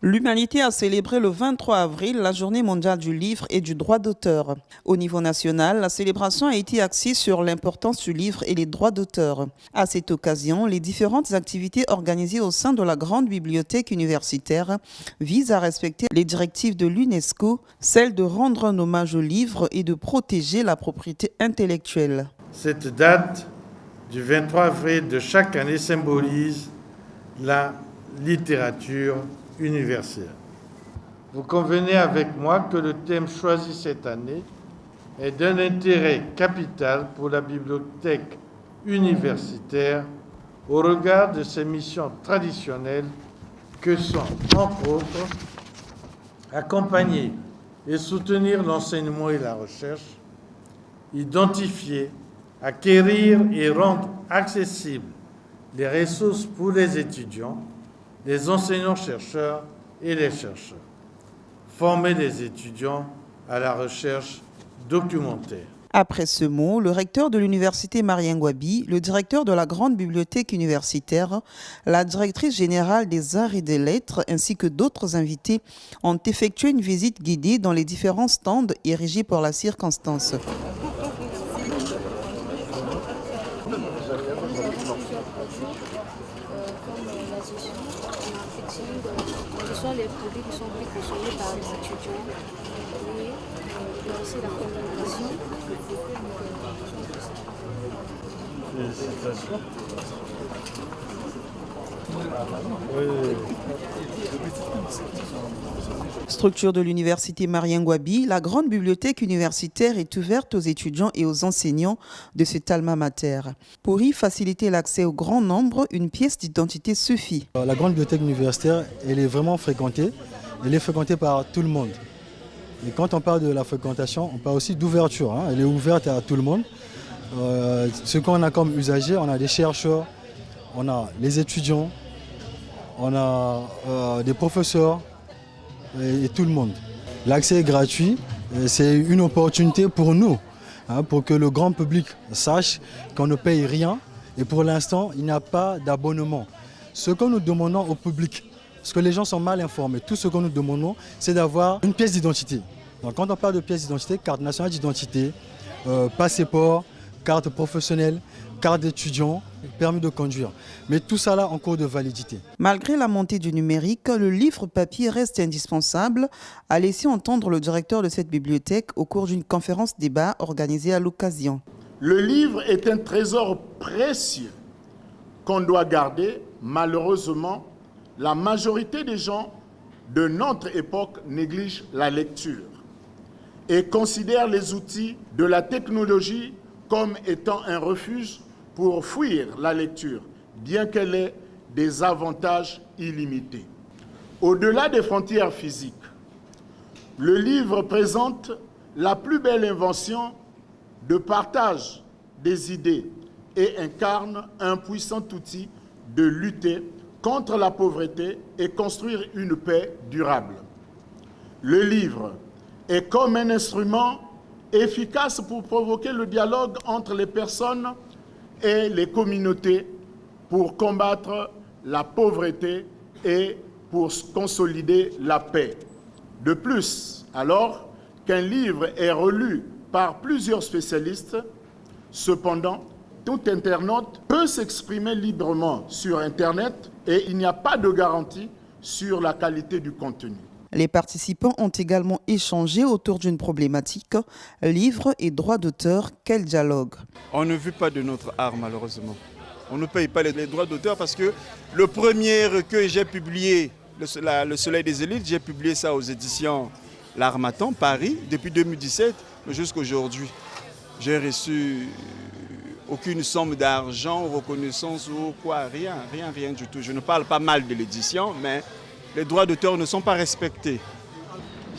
L'humanité a célébré le 23 avril la journée mondiale du livre et du droit d'auteur. Au niveau national, la célébration a été axée sur l'importance du livre et les droits d'auteur. À cette occasion, les différentes activités organisées au sein de la grande bibliothèque universitaire visent à respecter les directives de l'UNESCO, celle de rendre un hommage au livre et de protéger la propriété intellectuelle. Cette date du 23 avril de chaque année symbolise la littérature universelle. Vous convenez avec moi que le thème choisi cette année est d'un intérêt capital pour la bibliothèque universitaire au regard de ses missions traditionnelles que sont, entre autres, accompagner et soutenir l'enseignement et la recherche, identifier, acquérir et rendre accessibles les ressources pour les étudiants, les enseignants-chercheurs et les chercheurs. Former les étudiants à la recherche documentaire. Après ce mot, le recteur de l'université Marien Ngouabi, le directeur de la grande bibliothèque universitaire, la directrice générale des arts et des lettres ainsi que d'autres invités ont effectué une visite guidée dans les différents stands érigés pour la circonstance. Ce sont les produits qui sont plus consommés par les étudiants et il y a aussi la communication. Félicitations. Structure de l'université Marien Ngouabi, la grande bibliothèque universitaire est ouverte aux étudiants et aux enseignants de cet alma mater. Pour y faciliter l'accès au grand nombre, une pièce d'identité suffit. La grande bibliothèque universitaire, elle est vraiment fréquentée. Elle est fréquentée par tout le monde. Et quand on parle de la fréquentation, on parle aussi d'ouverture. Elle est ouverte à tout le monde. Ce qu'on a comme usagers, on a des chercheurs, on a les étudiants, on a des professeurs et tout le monde. L'accès est gratuit, c'est une opportunité pour nous, pour que le grand public sache qu'on ne paye rien et pour l'instant, il n'y a pas d'abonnement. Ce que nous demandons au public, parce que les gens sont mal informés, tout ce que nous demandons, c'est d'avoir une pièce d'identité. Donc quand on parle de pièce d'identité, carte nationale d'identité, passeport, carte professionnelle, carte d'étudiant, permis de conduire. Mais tout ça là en cours de validité. Malgré la montée du numérique, le livre papier reste indispensable, a laissé entendre le directeur de cette bibliothèque au cours d'une conférence débat organisée à l'occasion. Le livre est un trésor précieux qu'on doit garder. Malheureusement, la majorité des gens de notre époque négligent la lecture et considèrent les outils de la technologie comme étant un refuge pour fuir la lecture, bien qu'elle ait des avantages illimités. Au-delà des frontières physiques, le livre présente la plus belle invention de partage des idées et incarne un puissant outil de lutter contre la pauvreté et construire une paix durable. Le livre est comme un instrument efficace pour provoquer le dialogue entre les personnes et les communautés, pour combattre la pauvreté et pour consolider la paix. De plus, alors qu'un livre est relu par plusieurs spécialistes, cependant, tout internaute peut s'exprimer librement sur Internet et il n'y a pas de garantie sur la qualité du contenu. Les participants ont également échangé autour d'une problématique, livres et droits d'auteur, quel dialogue? On ne vit pas de notre art malheureusement. On ne paye pas les droits d'auteur parce que le premier recueil j'ai publié, Le Soleil des élites, j'ai publié ça aux éditions L'Harmattan, Paris, depuis 2017, mais jusqu'à aujourd'hui. J'ai reçu aucune somme d'argent, reconnaissance ou quoi, rien du tout. Je ne parle pas mal de l'édition, mais les droits d'auteur ne sont pas respectés.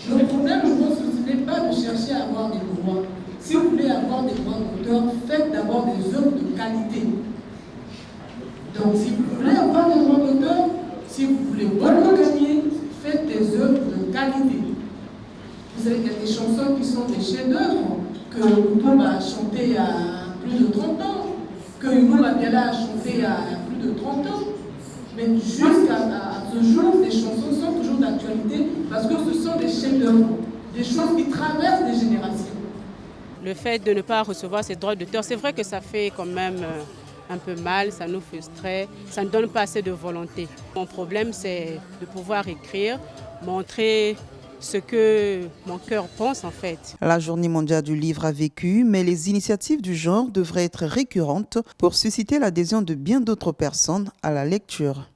Le problème, je pense que ce n'est pas de chercher à avoir des droits. Si vous voulez avoir des droits d'auteur, faites d'abord des œuvres de qualité. Donc si vous voulez avoir des droits d'auteur, si vous voulez beaucoup gagner, faites des œuvres de qualité. Vous savez qu'il y a des chansons qui sont des chefs-d'œuvre, que Moutoum a chanté à plus de 30 ans, que Hugo Mabiala a chanté à plus de 30 ans. Mais jusqu'à ce jour, ces chansons sont toujours d'actualité. parce que ce sont des chefs-d'œuvre, des choses qui traversent les générations. Le fait de ne pas recevoir ces droits d'auteur, c'est vrai que ça fait quand même un peu mal, ça nous frustrait, ça ne donne pas assez de volonté. Mon problème, c'est de pouvoir écrire, montrer ce que mon cœur pense en fait. La Journée mondiale du livre a vécu, mais les initiatives du genre devraient être récurrentes pour susciter l'adhésion de bien d'autres personnes à la lecture.